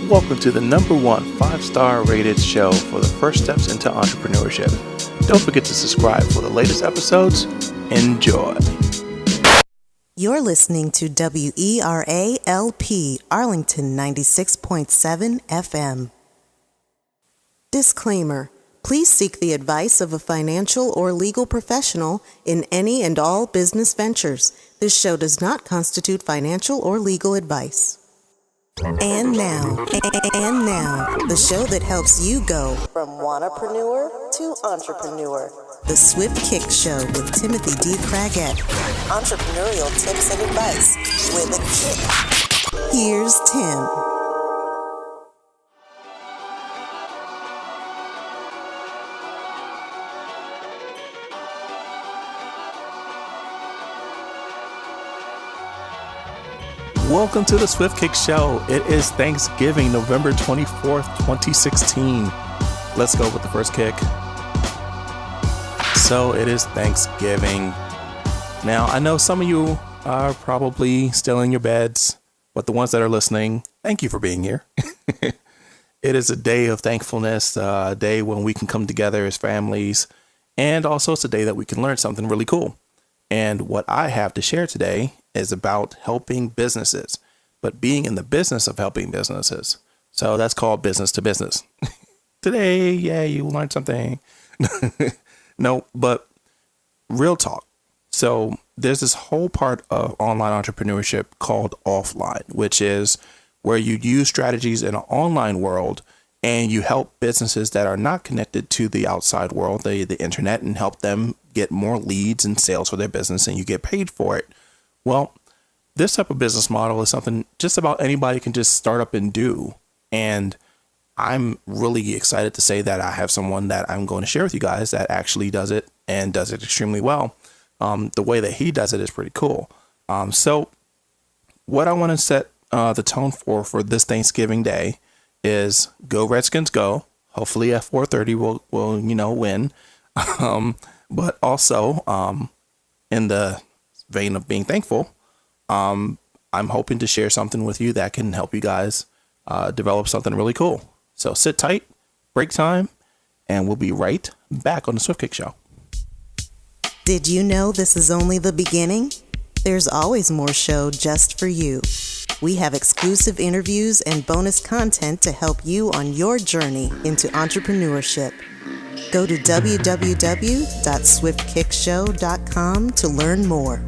Welcome to the number one 5-star rated show for the first steps into entrepreneurship. Don't forget to subscribe for the latest episodes. Enjoy. You're listening to WERALP Arlington 96.7 FM. Disclaimer. Please seek the advice of a financial or legal professional in any and all business ventures. This show does not constitute financial or legal advice. And now, the show that helps you go from wannapreneur to entrepreneur. The Swift Kick Show with Timothy D. Craggett. Entrepreneurial tips and advice with a kick. Here's Tim. Welcome to the Swift Kick Show. It is Thanksgiving, November 24th, 2016. Let's go with the first kick. So it is Thanksgiving. Now, I know some of you are probably still in your beds, but the ones that are listening, thank you for being here. It is a day of thankfulness, a day when we can come together as families, and also it's a day that we can learn something really cool. And what I have to share today is about helping businesses, but being in the business of helping businesses. So that's called business to business. Today, yeah, you learned something. No, but real talk. So there's this whole part of online entrepreneurship called offline, which is where you use strategies in an online world and you help businesses that are not connected to the outside world, the internet, and help them get more leads and sales for their business, and you get paid for it. Well, this type of business model is something just about anybody can just start up and do. And I'm really excited to say that I have someone that I'm going to share with you guys that actually does it and does it extremely well. The way that he does it is pretty cool. So what I want to set the tone for this Thanksgiving day is go Redskins go. Hopefully at 4:30 we'll win. But also in the vein of being thankful, I'm hoping to share something with you that can help you guys develop something really cool. So sit tight, break time, and we'll be right back on the Swift Kick Show. Did you know this is only the beginning? There's always more show just for you. We have exclusive interviews and bonus content to help you on your journey into entrepreneurship. Go to www.swiftkickshow.com to learn more.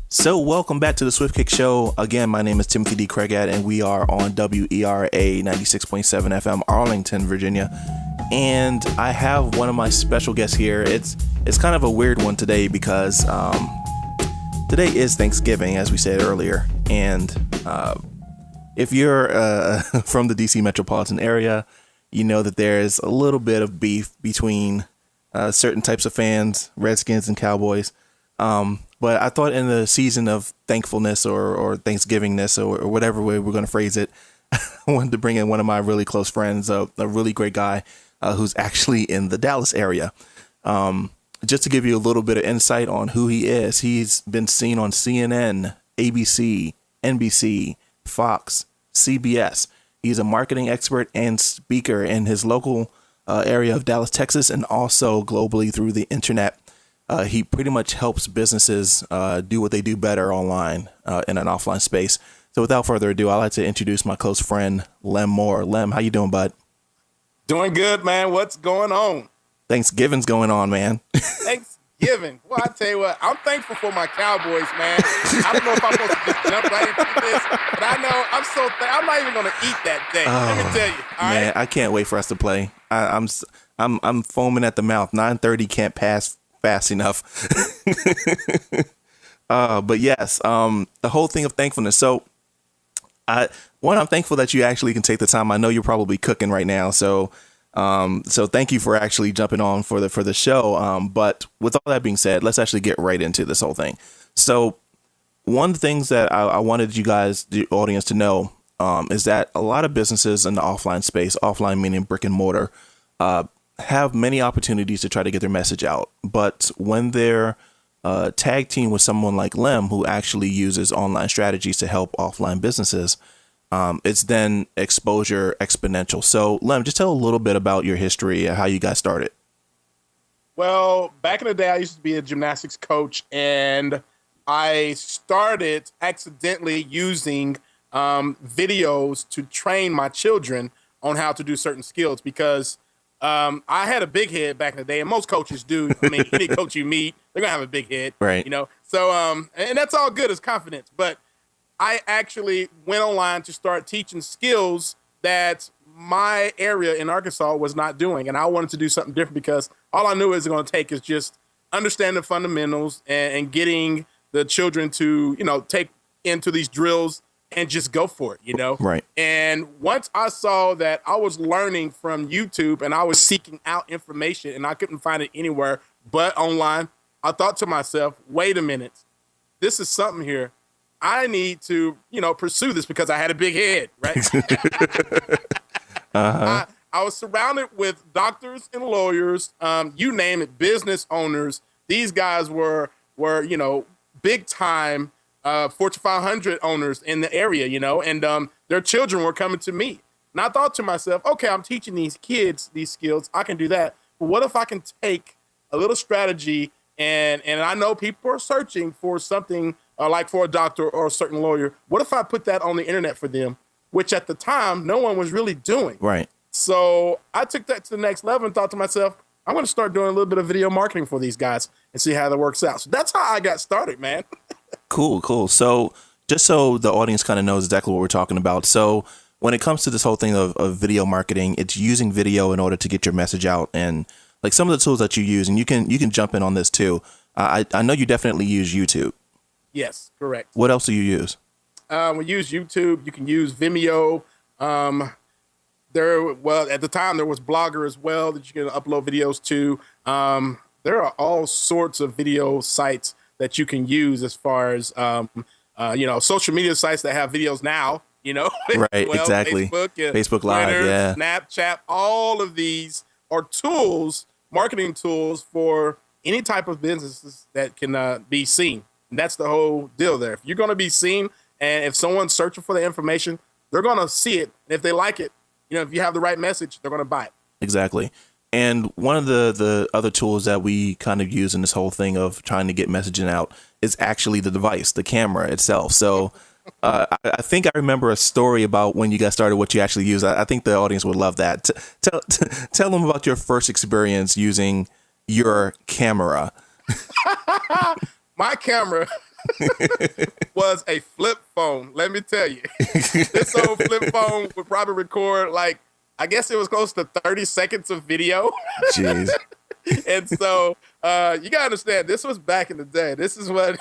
So welcome back to the Swift Kick Show. Again, my name is Timothy D. Craggett, and we are on WERA 96.7 FM, Arlington, Virginia. And I have one of my special guests here. It's kind of a weird one today because today is Thanksgiving, as we said earlier. And if you're from the DC metropolitan area, you know that there's a little bit of beef between certain types of fans, Redskins and Cowboys. But I thought in the season of thankfulness or Thanksgivingness or whatever way we're going to phrase it, I wanted to bring in one of my really close friends, a really great guy who's actually in the Dallas area. Just to give you a little bit of insight on who he is, he's been seen on CNN, ABC, NBC, Fox, CBS. He's a marketing expert and speaker in his local area of Dallas, Texas, and also globally through the internet. He pretty much helps businesses do what they do better online in an offline space. So without further ado, I'd like to introduce my close friend, Lem Moore. Lem, how you doing, bud? Doing good, man. What's going on? Thanksgiving's going on, man. Thanksgiving. Well, I tell you what, I'm thankful for my Cowboys, man. I don't know if I'm supposed to just jump right into this, but I know I'm not even going to eat that day. Let me tell you. All man, right? I can't wait for us to play. I'm foaming at the mouth. 9:30 can't pass fast enough. But yes, the whole thing of thankfulness. So I'm thankful that you actually can take the time. I know you're probably cooking right now. So thank you for actually jumping on for the show. But with all that being said, let's actually get right into this whole thing. So one of the things that I wanted you guys, the audience, to know is that a lot of businesses in the offline space, offline meaning brick and mortar, have many opportunities to try to get their message out. But when they're tag team with someone like Lem, who actually uses online strategies to help offline businesses, it's then exposure exponential. So Lem, just tell a little bit about your history and how you got started. Well, back in the day, I used to be a gymnastics coach, and I started accidentally using videos to train my children on how to do certain skills because I had a big head back in the day, and most coaches do. I mean, any coach you meet, they're going to have a big head, right? You know, so, and that's all good as confidence, but I actually went online to start teaching skills that my area in Arkansas was not doing. And I wanted to do something different because all I knew it was going to take is just understanding the fundamentals and getting the children to, take into these drills and just go for it, Right. And once I saw that I was learning from YouTube and I was seeking out information and I couldn't find it anywhere but online, I thought to myself, wait a minute, this is something here. I need to, pursue this because I had a big head, right? I was surrounded with doctors and lawyers, you name it, business owners. These guys were big time Fortune 500 owners in the area, and their children were coming to me. And I thought to myself, okay, I'm teaching these kids these skills. I can do that. But what if I can take a little strategy and I know people are searching for something like for a doctor or a certain lawyer. What if I put that on the internet for them, which at the time no one was really doing? Right. So I took that to the next level and thought to myself, I'm going to start doing a little bit of video marketing for these guys and see how that works out. So that's how I got started, man. Cool. So just so the audience kind of knows exactly what we're talking about. So when it comes to this whole thing of video marketing, it's using video in order to get your message out. And like some of the tools that you use, and you can jump in on this too. I know you definitely use YouTube. Yes, correct. What else do you use? We use YouTube. You can use Vimeo. At the time there was Blogger as well that you can upload videos to. There are all sorts of video sites that you can use as far as social media sites that have videos now. Right, exactly. Facebook Live, Twitter, yeah, Snapchat. All of these are tools, marketing tools for any type of businesses that can be seen. And that's the whole deal there. If you're going to be seen, and if someone's searching for the information, they're going to see it. And if they like it, if you have the right message, they're going to buy it. Exactly. And one of the other tools that we kind of use in this whole thing of trying to get messaging out is actually the device, the camera itself. So I think I remember a story about when you got started, what you actually use. I think the audience would love that. Tell them about your first experience using your camera. My camera was a flip phone. Let me tell you, this old flip phone would probably record I guess it was close to 30 seconds of video. Jeez. And so you gotta understand, this was back in the day. This is when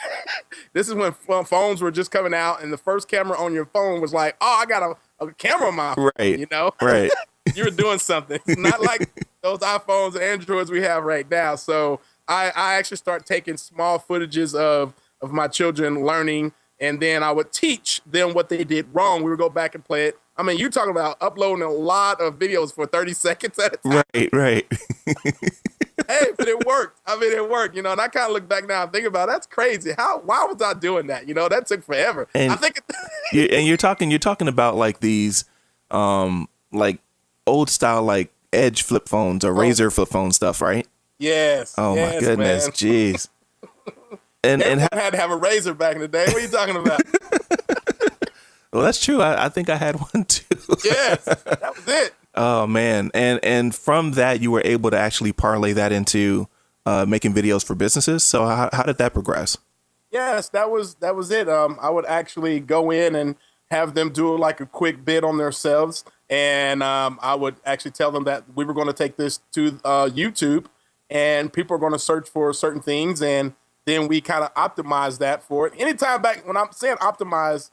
phones were just coming out, and the first camera on your phone was like, oh, I got a camera on my phone, right. Right. You were doing something. It's not like those iPhones and Androids we have right now. So I actually start taking small footages of my children learning, and then I would teach them what they did wrong. We would go back and play it. I mean, you're talking about uploading a lot of videos for 30 seconds at a time. Right. Hey, but it worked. I mean, it worked, and I kind of look back now and think about it, that's crazy. Why was I doing that? That took forever. And I think you're talking about like these like old style like Edge flip phones or Razor flip phone stuff, right? Yes. Oh my goodness, man. Jeez. And had to have a Razor back in the day. What are you talking about? Well, that's true. I think I had one too. Yes, that was it. Oh man, and from that you were able to actually parlay that into making videos for businesses. So how did that progress? Yes, that was it. I would actually go in and have them do like a quick bid on themselves, and I would actually tell them that we were going to take this to YouTube, and people are going to search for certain things, and then we kind of optimize that for it. Anytime back when I'm saying optimize,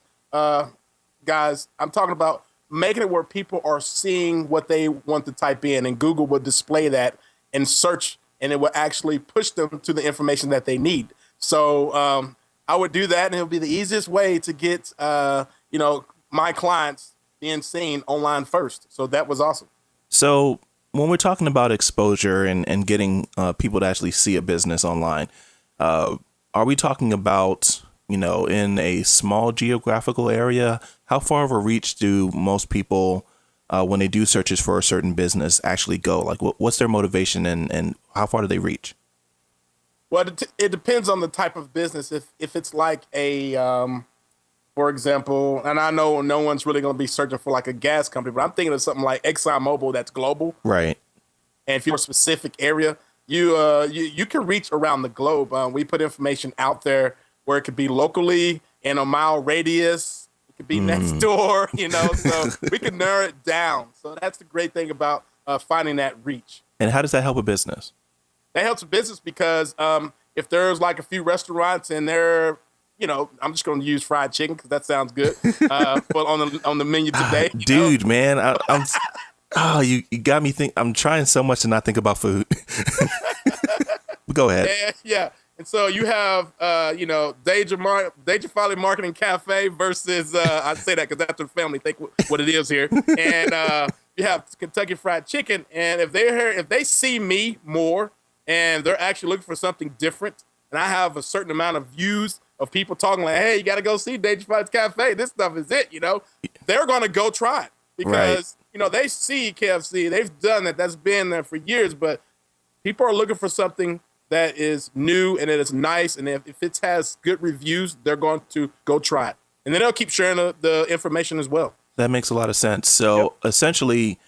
guys, I'm talking about making it where people are seeing what they want to type in, and Google would display that and search, and it would actually push them to the information that they need. So I would do that, and it would be the easiest way to get my clients being seen online first. So that was awesome. So when we're talking about exposure and getting people to actually see a business online, are we talking about, in a small geographical area? How far of a reach do most people, when they do searches for a certain business, actually go? Like, what's their motivation and how far do they reach? Well, it depends on the type of business. If it's like for example, and I know no one's really going to be searching for like a gas company, but I'm thinking of something like ExxonMobil that's global. Right. And if you're a specific area, you can reach around the globe. We put information out there where it could be locally in a mile radius. It could be next door, so we can narrow it down. So that's the great thing about finding that reach. And how does that help a business? That helps a business because if there's like a few restaurants and they're, I'm just going to use fried chicken because that sounds good. But on the menu today, dude, man, I'm. Oh, you got me think. I'm trying so much to not think about food. Go ahead. Yeah. And so you have, Deja Folly Marketing Cafe versus, I say that because that's the family think what it is here. And you have Kentucky Fried Chicken. And if they see me more and they're actually looking for something different, and I have a certain amount of views of people talking like, hey, you got to go see Deja Folly Cafe. This stuff is it, they're going to go try it because, they see KFC. They've done it. That's been there for years. But people are looking for something that is new and that is nice. And if it has good reviews, they're going to go try it. And then they'll keep sharing the information as well. That makes a lot of sense. So essentially,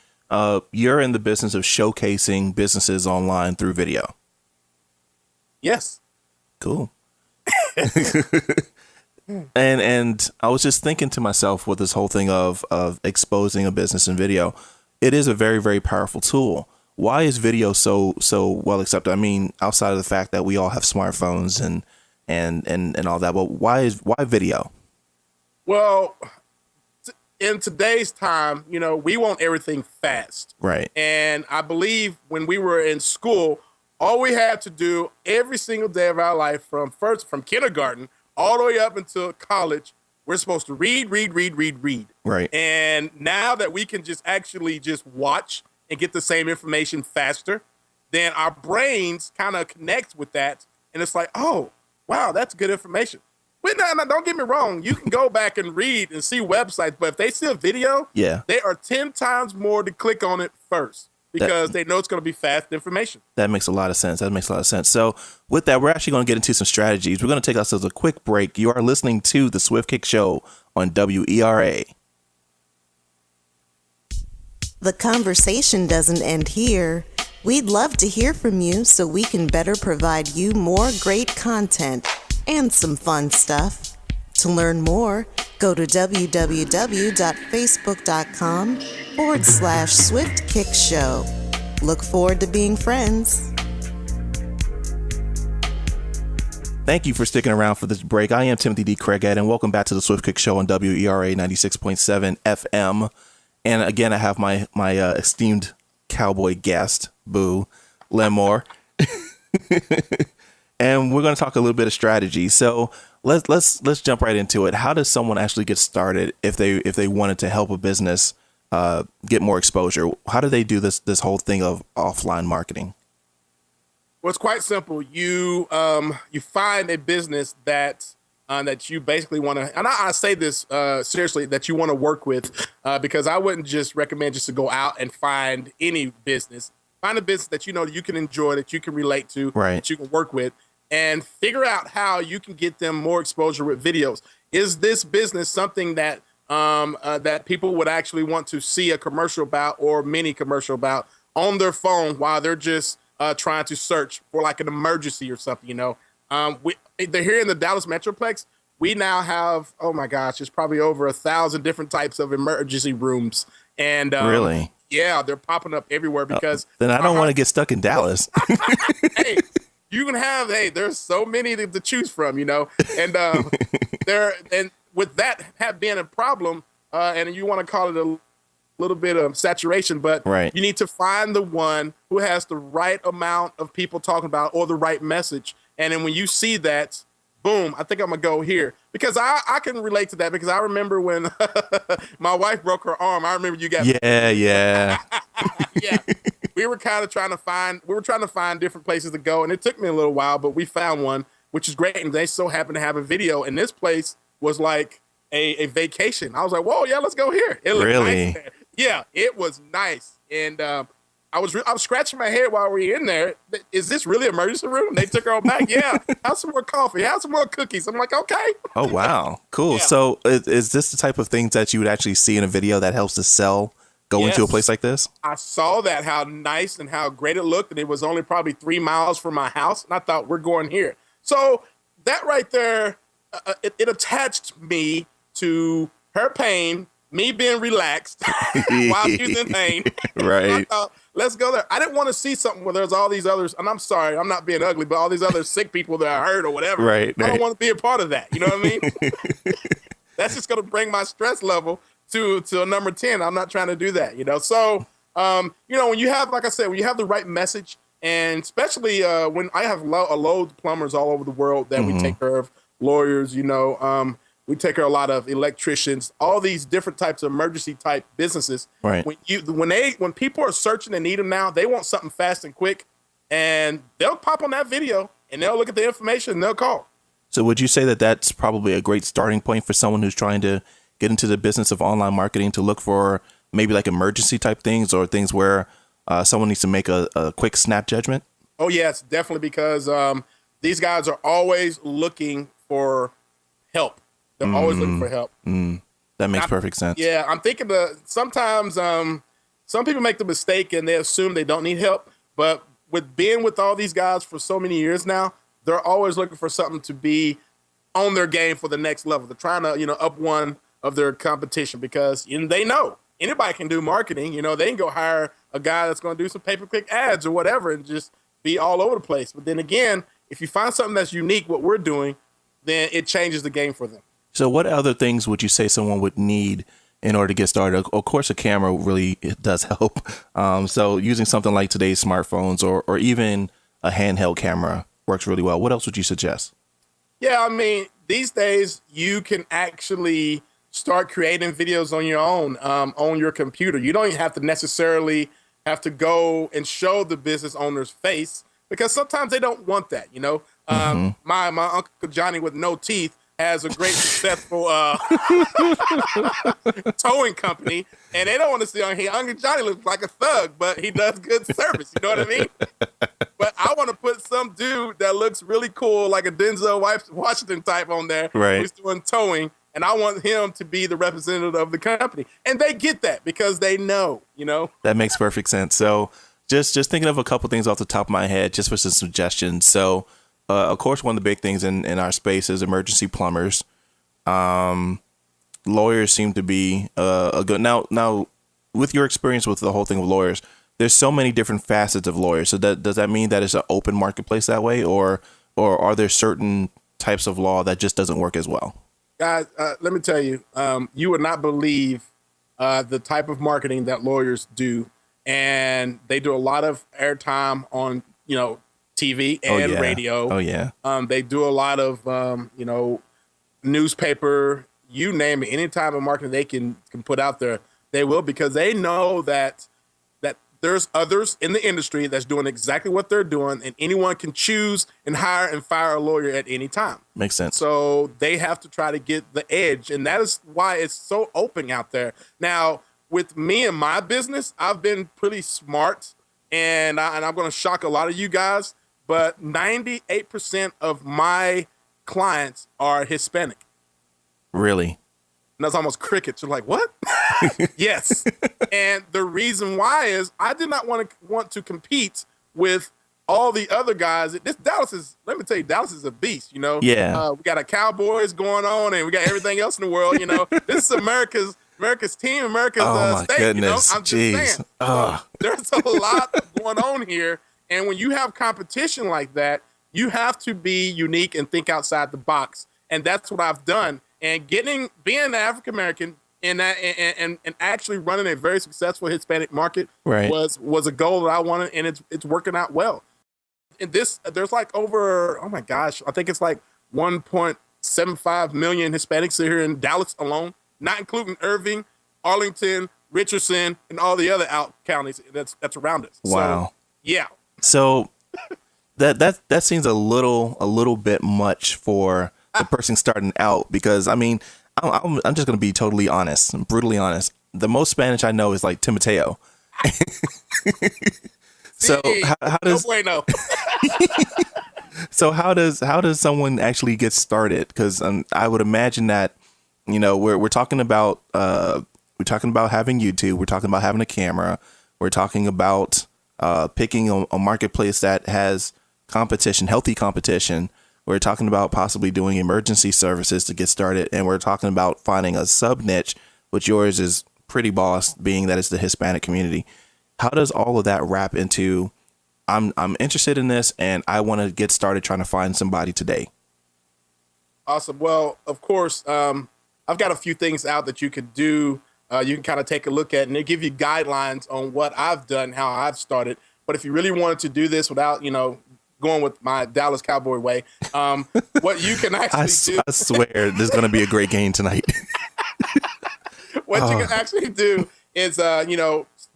you're in the business of showcasing businesses online through video. Yes. Cool. And I was just thinking to myself with this whole thing of exposing a business in video, it is a very, very powerful tool. Why is video so well accepted? I mean, outside of the fact that we all have smartphones and all that, but why video? Well, in today's time, we want everything fast. Right. And I believe when we were in school, all we had to do every single day of our life from kindergarten all the way up until college, we're supposed to read. Right. And now that we can just watch and get the same information faster, then our brains kind of connect with that. And it's like, oh, wow, that's good information. But no, don't get me wrong. You can go back and read and see websites, but if they see a video, they are 10 times more to click on it first because they know it's going to be fast information. That makes a lot of sense. So with that, we're actually going to get into some strategies. We're going to take ourselves a quick break. You are listening to the Swift Kick Show on WERA. The conversation doesn't end here. We'd love to hear from you so we can better provide you more great content and some fun stuff. To learn more, go to www.facebook.com/Swift Kick Show. Look forward to being friends. Thank you for sticking around for this break. I am Timothy D. Craighead, and welcome back to the Swift Kick Show on WERA 96.7 FM. And again, I have my esteemed cowboy guest, Boo, Lem Moore. And we're going to talk a little bit of strategy. So let's jump right into it. How does someone actually get started if they wanted to help a business get more exposure? How do they do this whole thing of offline marketing? Well, it's quite simple. You find a business that you basically want to, and I say this seriously, that you want to work with, because I wouldn't just recommend just to go out and find any business. Find a business that you can enjoy, that you can relate to, that you can work with, and figure out how you can get them more exposure with videos. Is this business something that that people would actually want to see a commercial about or mini commercial about on their phone while they're just trying to search for like an emergency or something? They're here in the Dallas Metroplex. We now have, oh my gosh, there's probably over 1,000 different types of emergency rooms. And really? Yeah, they're popping up everywhere because then I don't want to get stuck in Dallas. Hey, you can have, there's so many to choose from, and and with that being a problem, and you want to call it a little bit of saturation, but you need to find the one who has the right amount of people talking about or the right message. And then when you see that, boom, I think I'm going to go here. Because I can relate to that because I remember when my wife broke her arm. I remember you guys. Yeah. Yeah. We were kind of trying to find different places to go. And it took me a little while, but we found one. which is great. And they so happen to have a video. And this place was like a vacation. I was like, whoa, yeah, let's go here. It looked Really? nice there. Yeah, it was nice. And I was scratching my head while we were in there. Is this really emergency room? They took her all back. Yeah, have some more coffee. Have some more cookies. I'm like, okay. Oh, wow. Cool. Yeah. So is this the type of things that you would actually see in a video that helps to sell going to a Yes. place like this? I saw that, how nice and how great it looked. And it was only probably 3 miles from my house. And I thought, we're going here. So that right there, it attached me to her pain, me being relaxed while she was in pain. Right. I thought, let's go there. I didn't want to see something where there's all these others, and I'm sorry, I'm not being ugly, but all these other sick people that I hurt or whatever. Right, I don't right. want to be a part of that. You know what I mean? That's just going to bring my stress level to a number 10. I'm not trying to do that, you know? So, when you have, like I said, when you have the right message, and especially when I have a load of plumbers all over the world that we take care of, lawyers, we take care of a lot of electricians, all these different types of emergency type businesses. Right. When people are searching and need them now, they want something fast and quick, and they'll pop on that video and they'll look at the information and they'll call. So would you say that that's probably a great starting point for someone who's trying to get into the business of online marketing, to look for maybe like emergency type things or things where someone needs to make a quick snap judgment? Oh, yes, definitely, because these guys are always looking for help. They're always looking for help. That makes perfect sense. Yeah, I'm thinking sometimes some people make the mistake and they assume they don't need help. But with being with all these guys for so many years now, they're always looking for something to be on their game for the next level. They're trying to, up one of their competition, because they know anybody can do marketing. They can go hire a guy that's going to do some pay-per-click ads or whatever and just be all over the place. But then again, if you find something that's unique, what we're doing, then it changes the game for them. So what other things would you say someone would need in order to get started? Of course, a camera really does help. So using something like today's smartphones or even a handheld camera works really well. What else would you suggest? Yeah, I mean, these days you can actually start creating videos on your own, on your computer. You don't even have to necessarily have to go and show the business owner's face, because sometimes they don't want that. My Uncle Johnny with no teeth has a great successful towing company, and they don't want to see on here. Uncle Johnny looks like a thug, but he does good service. You know what I mean? But I want to put some dude that looks really cool, like a Denzel Washington type on there, right, who's doing towing, and I want him to be the representative of the company. And they get that because they know, That makes perfect sense. So just thinking of a couple things off the top of my head, just for some suggestions. So of course, one of the big things in our space is emergency plumbers. Lawyers seem to be a good. Now, with your experience with the whole thing with lawyers, there's so many different facets of lawyers. So does that mean that it's an open marketplace that way, or are there certain types of law that just doesn't work as well? Guys, let me tell you, you would not believe the type of marketing that lawyers do, and they do a lot of airtime on TV and radio. Oh yeah. They do a lot of newspaper, you name it. Any type of marketing they can put out there, they will, because they know that there's others in the industry that's doing exactly what they're doing, and anyone can choose and hire and fire a lawyer at any time. Makes sense. So they have to try to get the edge, and that is why it's so open out there. Now, with me and my business, I've been pretty smart, and I'm going to shock a lot of you guys, but 98% of my clients are Hispanic. Really? And that's almost crickets. You're like, what? Yes. And the reason why is I did not want to compete with all the other guys. Let me tell you, Dallas is a beast, Yeah. We got a Cowboys going on, and we got everything else in the world, This is America's team, America's my state, goodness. I'm just Jeez. saying. There's a lot going on here. And when you have competition like that, you have to be unique and think outside the box. And that's what I've done. And being an African American and actually running a very successful Hispanic market was a goal that I wanted, and it's working out well. And there's like over, oh my gosh, I think it's like 1.75 million Hispanics here in Dallas alone, not including Irving, Arlington, Richardson, and all the other out counties that's around us. Wow. So, yeah. So that seems a little bit much for the person starting out, because I mean, I'm just going to be totally honest, brutally honest. The most Spanish I know is like Timoteo. So how does so how does someone actually get started? Because I would imagine that, you know, we're talking about having YouTube, we're talking about having a camera, we're talking about picking a marketplace that has competition, healthy competition. We're talking about possibly doing emergency services to get started, and we're talking about finding a sub niche, which yours is pretty boss, being that it's the Hispanic community. How does all of that wrap into I'm interested in this and I want to get started trying to find somebody today? Awesome. Well, of course, I've got a few things out that you could do. You can kind of take a look at, and they give you guidelines on what I've done, how I've started. But if you really wanted to do this without, going with my Dallas Cowboy way, what you can actually do. I swear there's going to be a great game tonight. What you can actually do is,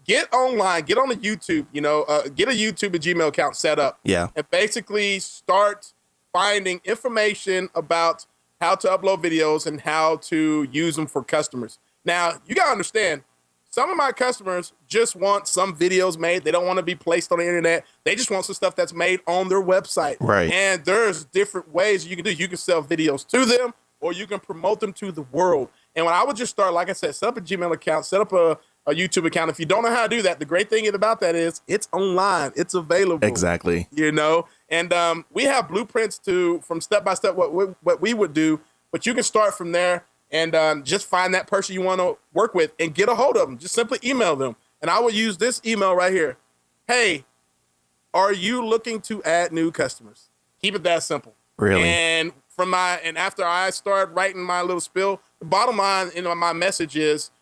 get online, get on the YouTube, get a YouTube and Gmail account set up. Yeah. And basically start finding information about how to upload videos and how to use them for customers. Now, you got to understand, some of my customers just want some videos made. They don't want to be placed on the internet. They just want some stuff that's made on their website. Right. And there's different ways you can do. You can sell videos to them, or you can promote them to the world. And when I would just start, like I said, set up a Gmail account, set up a YouTube account. If you don't know how to do that, the great thing about that is it's online. It's available. Exactly. And we have blueprints from step by step what we would do, but you can start from there and just find that person you want to work with and get a hold of them. Just simply email them. And I will use this email right here. Hey, are you looking to add new customers? Keep it that simple. Really? And after I start writing my little spiel, the bottom line in my message is,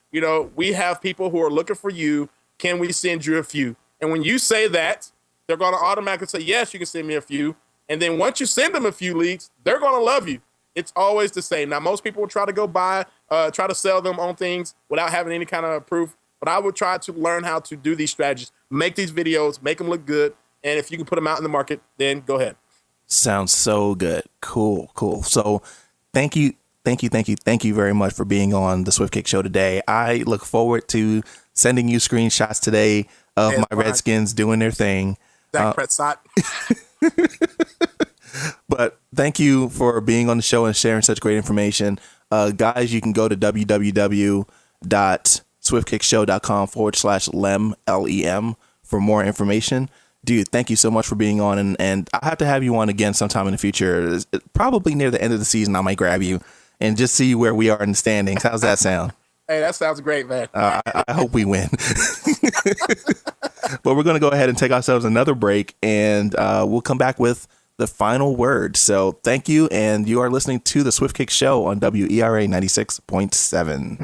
we have people who are looking for you. Can we send you a few? And when you say that, they're going to automatically say, yes, you can send me a few. And then once you send them a few leads, they're going to love you. It's always the same. Now, most people will try to go try to sell them on things without having any kind of proof. But I would try to learn how to do these strategies, make these videos, make them look good. And if you can put them out in the market, then go ahead. Sounds so good. Cool. So thank you very much for being on the Swift Kick Show today. I look forward to sending you screenshots today of my Redskins doing their thing. Dak Prescott. But thank you for being on the show and sharing such great information. Guys, you can go to www.swiftkickshow.com/Lem, LEM, for more information. Dude, thank you so much for being on. And I have to have you on again sometime in the future. Probably near the end of the season, I might grab you and just see where we are in the standings. How's that sound? Hey, that sounds great, man. I hope we win. But we're going to go ahead and take ourselves another break, and we'll come back with the final word. So thank you, and you are listening to the Swift Kick Show on WERA 96.7.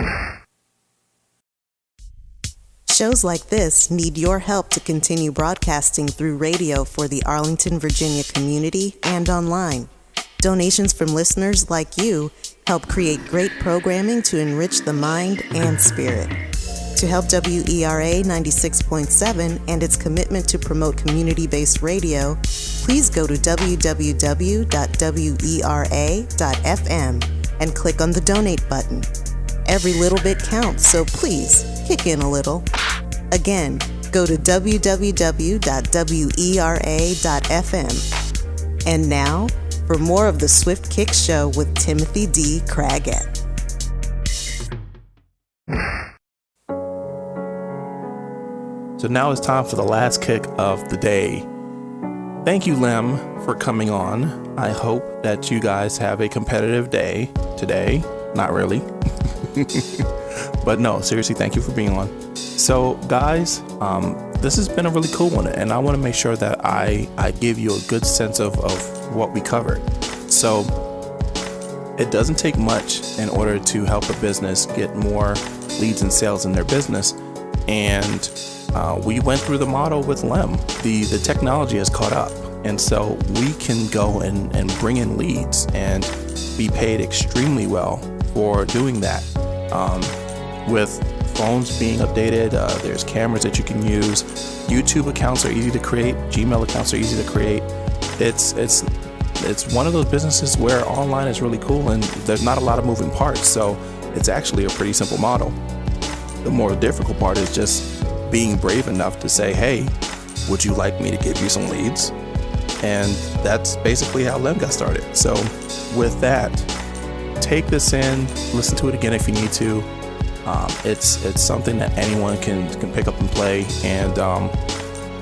Shows like this need your help to continue broadcasting through radio for the Arlington, Virginia community and online. Donations from listeners like you help create great programming to enrich the mind and spirit. To help WERA 96.7 and its commitment to promote community-based radio, please go to www.wera.fm and click on the donate button. Every little bit counts, so please kick in a little. Again, go to www.wera.fm. And now, for more of the Swift Kick Show with Timothy D. Craggett. So now it's time for the last kick of the day. Thank you, Lem, for coming on. I hope that you guys have a competitive day today. Not really. But no, seriously, thank you for being on. So guys, this has been a really cool one, and I want to make sure that I give you a good sense of what we covered. So it doesn't take much in order to help a business get more leads and sales in their business. And we went through the model with Lem. The technology has caught up, and so we can go and bring in leads and be paid extremely well for doing that. With phones being updated, there's cameras that you can use. YouTube accounts are easy to create. Gmail accounts are easy to create. it's one of those businesses where online is really cool and there's not a lot of moving parts. So it's actually a pretty simple model. The more difficult part is just being brave enough to say, hey, would you like me to give you some leads? And that's basically how Lem got started. So with that, take this in, listen to it again if you need to. It's something that anyone can pick up and play. And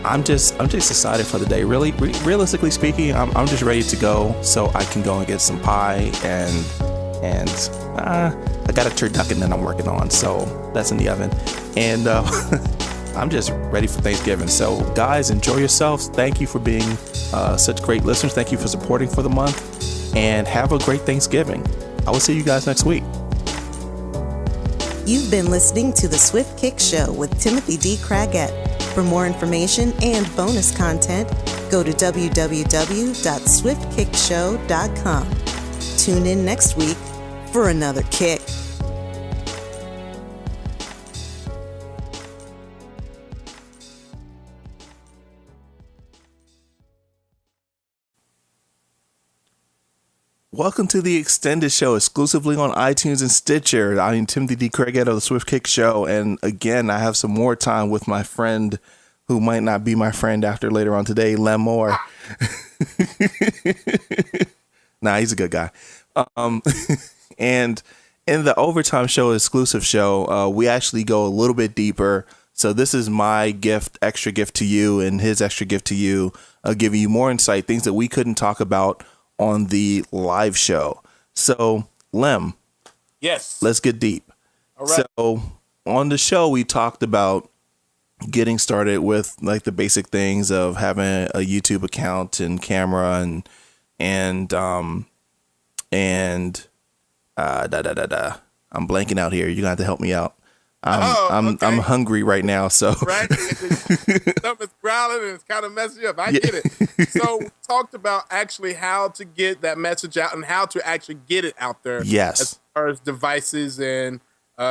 I'm just excited for the day. Really, realistically speaking, I'm just ready to go so I can go and get some pie and I got a turducken that I'm working on, so that's in the oven. And I'm just ready for Thanksgiving. So guys, enjoy yourselves. Thank you for being such great listeners. Thank you for supporting for the month, and have a great Thanksgiving. I will see you guys next week. You've been listening to The Swift Kick Show with Timothy D. Craggett. For more information and bonus content, go to www.swiftkickshow.com. Tune in next week for another kick. Welcome to the extended show exclusively on iTunes and Stitcher. I'm Timothy D. Craighead of the Swift Kick Show. And again, I have some more time with my friend who might not be my friend after later on today, Lem Moore. Nah, he's a good guy. And in the Overtime Show exclusive show, we actually go a little bit deeper. So this is my extra gift to you, and his extra gift to you, giving you more insight, things that we couldn't talk about on the live show. So, Lem. Yes. Let's get deep. All right. So, on the show, we talked about getting started with like the basic things of having a YouTube account and camera and I'm blanking out here. You're gonna have to help me out. I'm hungry right now, so right. Something's growling and it's kind of messing you up. I get it. So we talked about actually how to get that message out and how to actually get it out there. Yes. As far as devices and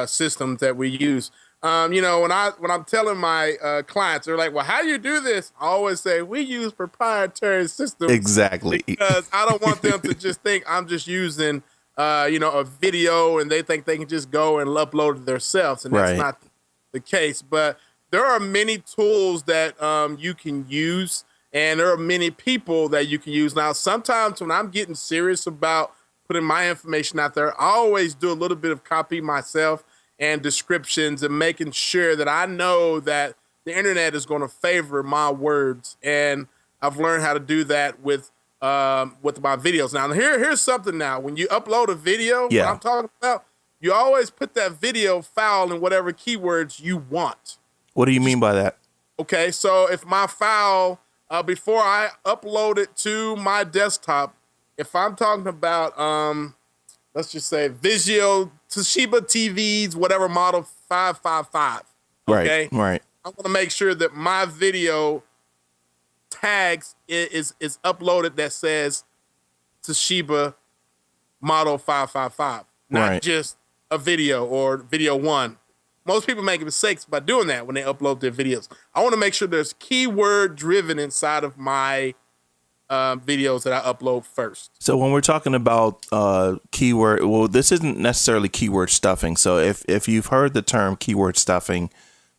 systems that we use. When I'm telling my clients, they're like, "Well, how do you do this?" I always say we use proprietary systems. Exactly. Because I don't want them to just think I'm just using a video and they think they can just go and upload it themselves, and that's not the case. But there are many tools that you can use, and there are many people that you can use. Now, sometimes when I'm getting serious about putting my information out there, I always do a little bit of copy myself and descriptions and making sure that I know that the internet is going to favor my words. And I've learned how to do that with my videos. Now, here's something now. When you upload a video, what I'm talking about, you always put that video file in whatever keywords you want. What do you mean by that? Okay, so if my file, before I upload it to my desktop, if I'm talking about, let's just say Vizio Toshiba TVs, whatever model 555. Okay, right. I want to make sure that my video tags is uploaded that says Toshiba model 555, not just a video or video one. Most people make mistakes by doing that when they upload their videos. I want to make sure there's keyword driven inside of my videos that I upload first. So when we're talking about keyword, well, this isn't necessarily keyword stuffing. So if you've heard the term keyword stuffing,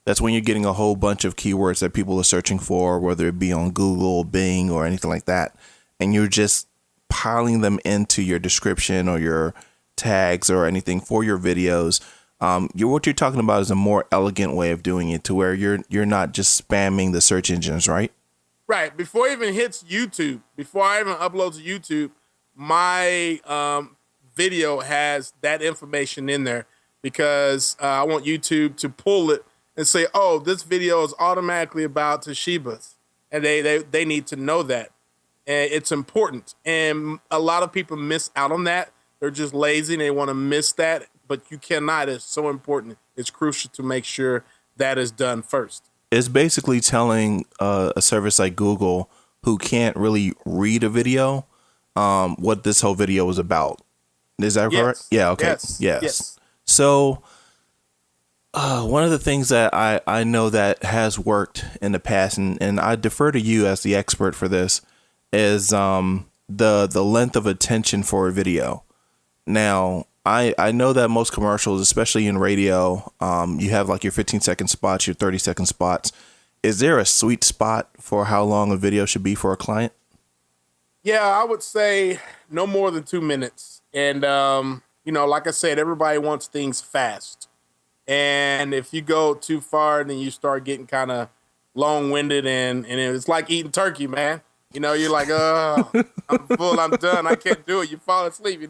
that's when you're getting a whole bunch of keywords that people are searching for, whether it be on Google, Bing, or anything like that, and you're just piling them into your description or your tags or anything for your videos. What you're talking about is a more elegant way of doing it, to where you're not just spamming the search engines, right? Right. Before it even hits YouTube, before I even upload to YouTube, my video has that information in there, because I want YouTube to pull it and say, "Oh, this video is automatically about Toshiba's," and they need to know that, and it's important. And a lot of people miss out on that. They're just lazy and they want to miss that, but you cannot. It's so important. It's crucial to make sure that is done first. It's basically telling a service like Google, who can't really read a video, what this whole video is about. Is that correct? Yeah. Okay. Yes. So one of the things that I know that has worked in the past, and I defer to you as the expert for this, is the length of attention for a video. Now, I know that most commercials, especially in radio, you have like your 15-second spots, your 30-second spots. Is there a sweet spot for how long a video should be for a client? Yeah, I would say no more than 2 minutes. And, like I said, everybody wants things fast. And if you go too far, then you start getting kind of long-winded, and it's like eating turkey, man. You're like, I'm full, I'm done, I can't do it. You fall asleep,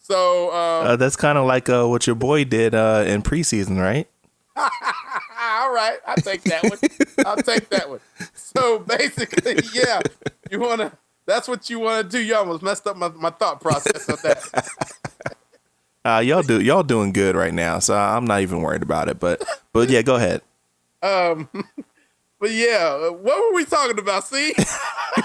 So that's kind of like what your boy did in preseason, right? All right, I'll take that one. So basically, yeah, that's what you want to do. You almost messed up my thought process of that. Y'all doing good right now, so I'm not even worried about it. But yeah, go ahead. But yeah, what were we talking about? See,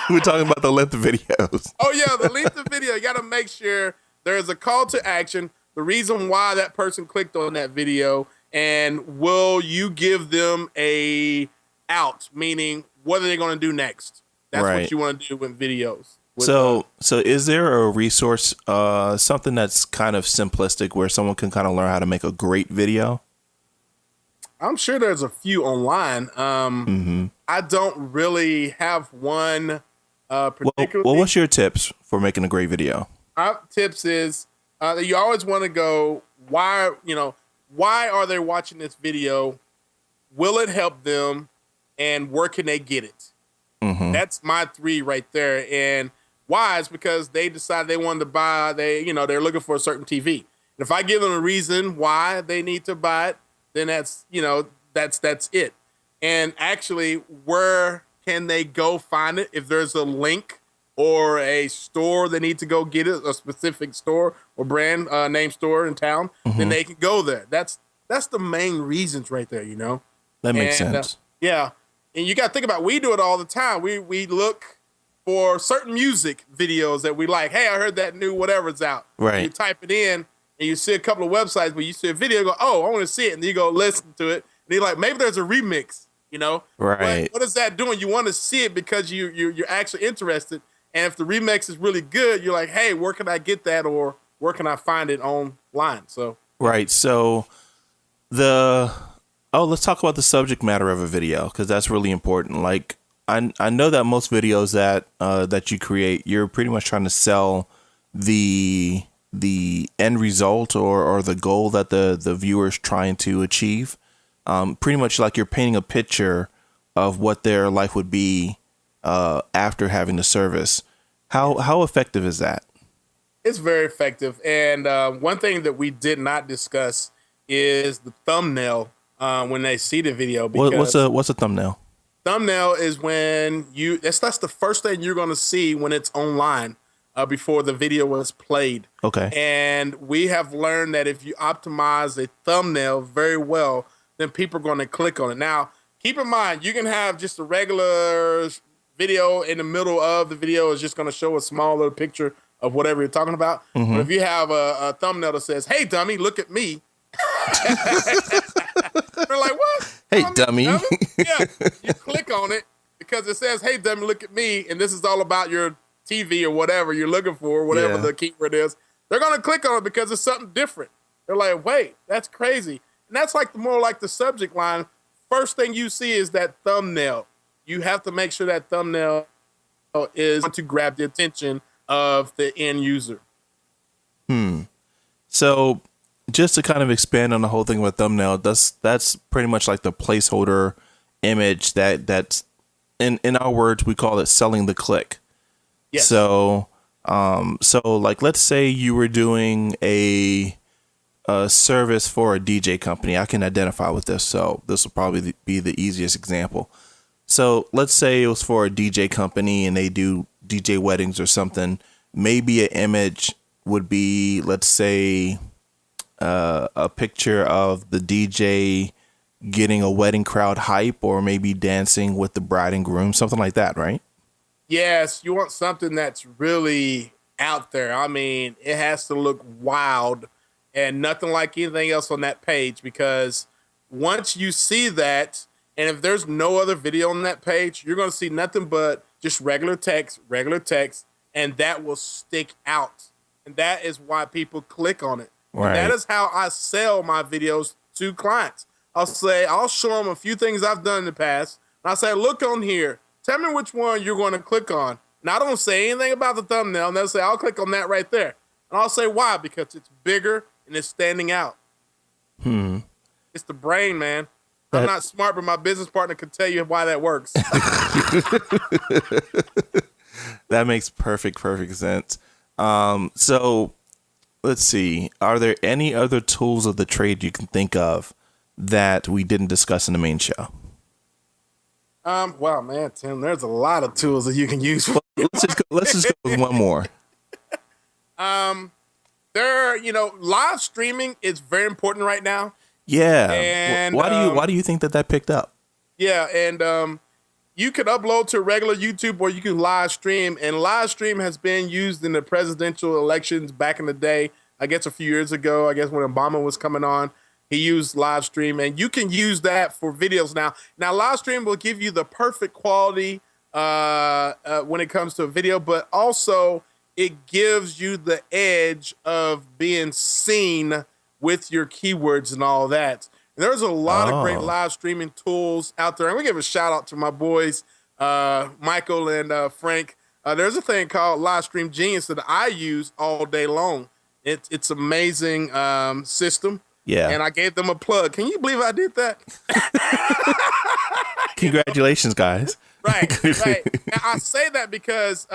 we're talking about the length of videos. Oh yeah, the length of video. You got to make sure there's a call to action, the reason why that person clicked on that video, and will you give them a out, meaning what are they going to do next? That's right. What you want to do with videos. So is there a resource, something that's kind of simplistic where someone can kind of learn how to make a great video? I'm sure there's a few online. I don't really have one particularly. Well, what's your tips for making a great video? Our tips is you always want to go, why are they watching this video? Will it help them? And where can they get it? That's my 3 right there. And why is because they decided they wanted to buy, they're looking for a certain TV. And if I give them a reason why they need to buy it, then that's it. And actually, where can they go find it? If there's a link or a store they need to go get it, a specific store or brand name store in town, then they can go there. That's the main reasons right there, That makes sense. Yeah. And you got to think about, we do it all the time. We look for certain music videos that we like. Hey, I heard that new whatever's out. Right. And you type it in and you see a couple of websites where you see a video, go, oh, I want to see it. And you go listen to it. And you're like, maybe there's a remix, Right. What is that doing? You want to see it because you're actually interested. And if the remix is really good, you're like, hey, where can I get that? Or where can I find it online? So. Right. So let's talk about the subject matter of a video, because that's really important. Like, I know that most videos that you create, you're pretty much trying to sell the end result or the goal that the viewer is trying to achieve. Pretty much like you're painting a picture of what their life would be after having the service. How effective is that? It's very effective. And one thing that we did not discuss is the thumbnail when they see the video. What's a thumbnail? Thumbnail is when that's the first thing you're going to see when it's online before the video was played. Okay. And we have learned that if you optimize a thumbnail very well, then people are going to click on it. Now, keep in mind, you can have just a regular video in the middle of the video is just going to show a small little picture of whatever you're talking about. But if you have a thumbnail that says, hey, dummy, look at me. They're like, what? Hey, dummy. Yeah, you click on it because it says, hey, dummy, look at me. And this is all about your TV or whatever you're looking for, whatever the keyword is. They're going to click on it because it's something different. They're like, wait, that's crazy. And that's like more like the subject line. First thing you see is that thumbnail. You have to make sure that thumbnail is to grab the attention of the end user. So just to kind of expand on the whole thing with thumbnail, that's pretty much like the placeholder image that's in our words, we call it selling the click. Yes. So like, let's say you were doing a service for a DJ company. I can identify with this, so this will probably be the easiest example. So let's say it was for a DJ company and they do DJ weddings or something. Maybe an image would be, let's say, a picture of the DJ getting a wedding crowd hype, or maybe dancing with the bride and groom, something like that, right? Yes, you want something that's really out there. I mean, it has to look wild and nothing like anything else on that page, because once you see that, and if there's no other video on that page, you're going to see nothing but just regular text, and that will stick out. And that is why people click on it. Right. And that is how I sell my videos to clients. I'll show them a few things I've done in the past. And I'll say, look on here. Tell me which one you're going to click on. And I don't say anything about the thumbnail. And they'll say, I'll click on that right there. And I'll say, why? Because it's bigger and it's standing out. It's the brain, man. I'm not smart, but my business partner can tell you why that works. That makes perfect sense. So let's see. Are there any other tools of the trade you can think of that we didn't discuss in the main show? Wow, man, Tim, there's a lot of tools that you can use. Let's just go with one more. Live streaming is very important right now. Yeah. And why do you think that picked up? Yeah, and you can upload to regular YouTube or you can live stream. And live stream has been used in the presidential elections back in the day. I guess a few years ago, I guess when Obama was coming on, he used live stream, and you can use that for videos now. Now, live stream will give you the perfect quality when it comes to a video, but also it gives you the edge of being seen with your keywords and all that. And there's a lot of great live streaming tools out there. And we give a shout out to my boys, Michael and Frank. There's a thing called Live Stream Genius that I use all day long. It's amazing system. Yeah. And I gave them a plug. Can you believe I did that? Congratulations, guys. Right. Now, I say that because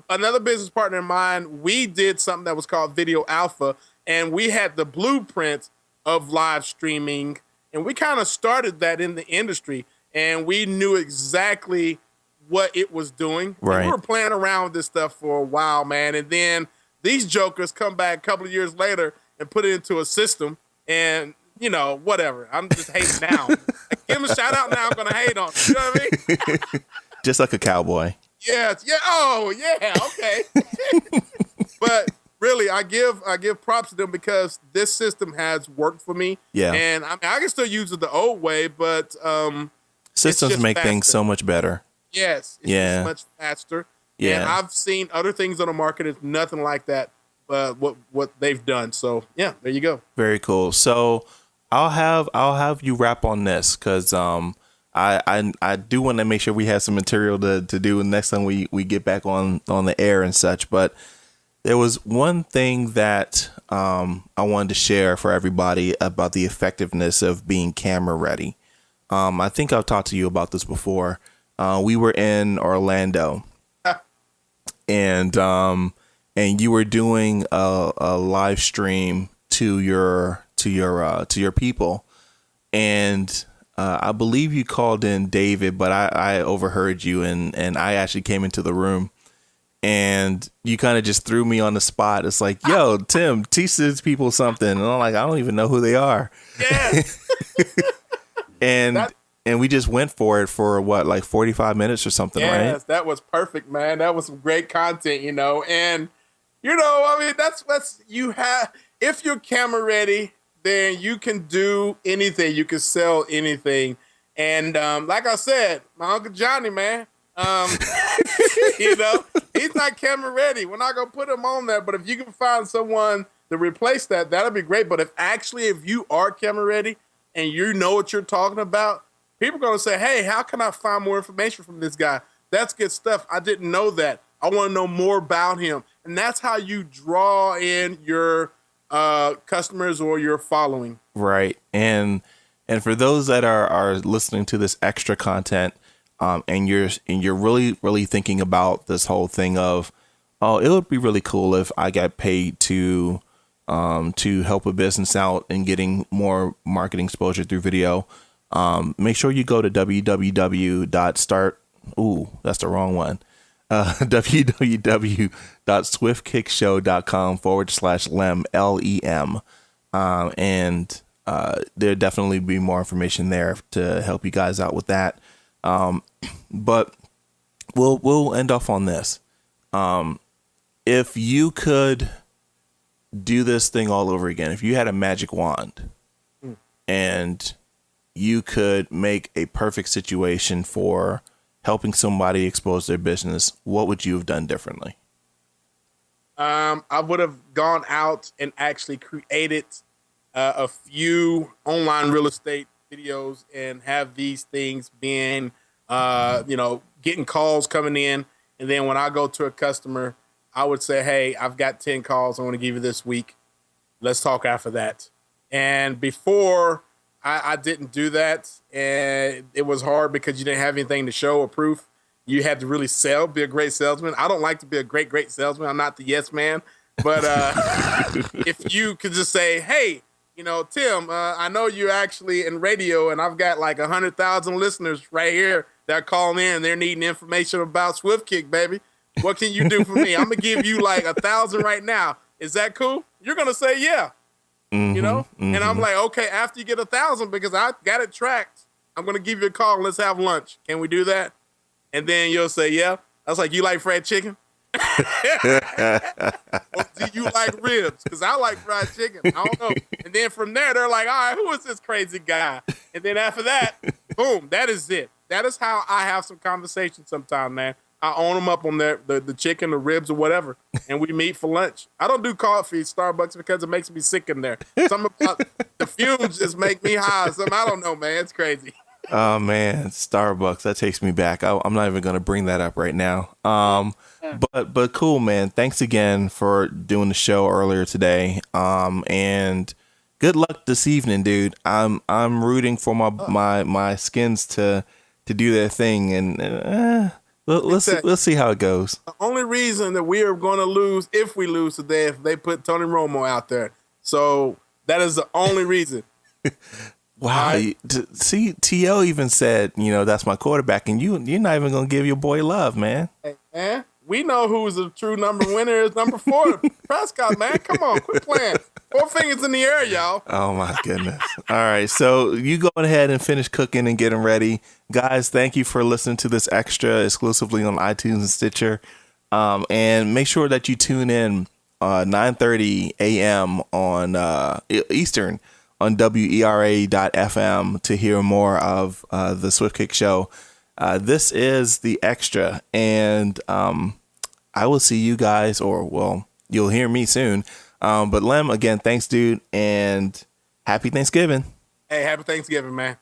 another business partner of mine, we did something that was called Video Alpha, and we had the blueprint of live streaming, and we kind of started that in the industry, and we knew exactly what it was doing. Right. And we were playing around with this stuff for a while, man, and then these jokers come back a couple of years later and put it into a system, and whatever. I'm just hating now. Give him a shout out now. I'm gonna hate on him. You know what I mean? Just like a cowboy. Yeah. Oh, yeah. Okay. But really, I give props to them because this system has worked for me. Yeah. And I can still use it the old way, but systems make faster. things so much better. Yes. It's just much faster. Yeah. And I've seen other things on the market. It's nothing like that. What they've done. So yeah, there you go. Very cool. So I'll have you wrap on this because I do want to make sure we have some material to do next time we get back on the air and such. But there was one thing that I wanted to share for everybody about the effectiveness of being camera ready. I think I've talked to you about this before. We were in Orlando, and you were doing a live stream to your people, and I believe you called in David, but I overheard you, and I actually came into the room, and you kind of just threw me on the spot. It's like, yo, Tim, teach these people something, and I'm like, I don't even know who they are. Yes. And we just went for it for what, like 45 minutes or something, right? Yes, that was perfect, man. That was some great content, and I mean, that's you have. If you're camera ready, then you can do anything. You can sell anything. And like I said, my Uncle Johnny, man, he's not camera ready. We're not gonna put him on there. But if you can find someone to replace that, that'll be great. But if you are camera ready and you know what you're talking about, people are gonna say, hey, how can I find more information from this guy? That's good stuff. I didn't know that. I want to know more about him. And that's how you draw in your customers or your following. Right. And for those that are listening to this extra content, and you're really, really thinking about this whole thing of, it would be really cool if I got paid to help a business out and getting more marketing exposure through video. Make sure you go to www.start. Ooh, that's the wrong one. www.swiftkickshow.com/Lem, LEM. And there'll definitely be more information there to help you guys out with that. But we'll end off on this. If you could do this thing all over again, if you had a magic wand and you could make a perfect situation for helping somebody expose their business, what would you have done differently? I would have gone out and actually created a few online real estate videos and have these things being, getting calls coming in. And then when I go to a customer, I would say, hey, I've got 10 calls I want to give you this week. Let's talk after that. And before, I didn't do that. And it was hard because you didn't have anything to show or proof. You had to really sell, be a great salesman. I don't like to be a great salesman. I'm not the yes man. But if you could just say, hey, Tim, I know you're actually in radio and I've got like 100,000 listeners right here that are calling in and they're needing information about SwiftKick, baby. What can you do for me? I'm going to give you like 1,000 right now. Is that cool? You're going to say, yeah, And I'm like, okay, after you get 1,000, because I got it tracked, I'm going to give you a call and let's have lunch. Can we do that? And then you'll say, yeah. I was like, you like fried chicken? Or do you like ribs? Because I like fried chicken. I don't know. And then from there, they're like, all right, who is this crazy guy? And then after that, boom, that is it. That is how I have some conversations sometimes, man. I own them up on the chicken, the ribs, or whatever, and we meet for lunch. I don't do coffee at Starbucks because it makes me sick in there. Something about the fumes just make me high. Something I don't know, man. It's crazy. Oh man, Starbucks. That takes me back. I'm not even going to bring that up right now. But cool, man. Thanks again for doing the show earlier today. And good luck this evening, dude. I'm rooting for my skins to do their thing, and let's see how it goes. The only reason that we are going to lose, if we lose today, if they put Tony Romo out there. So that is the only reason. Wow. See, T.O. even said, that's my quarterback, and you're not even going to give your boy love, man. Hey, man, we know who's the true number winner is number 4, Prescott, man. Come on, quit playing. 4 fingers in the air, y'all. Oh, my goodness. All right, so you go ahead and finish cooking and getting ready. Guys, thank you for listening to this extra exclusively on iTunes and Stitcher. And make sure that you tune in 9:30 a.m. on Eastern on WERA.FM to hear more of the SwiftKick Show. This is the extra, and I will see you guys, you'll hear me soon. But Lem, again, thanks, dude, and happy Thanksgiving. Hey, happy Thanksgiving, man.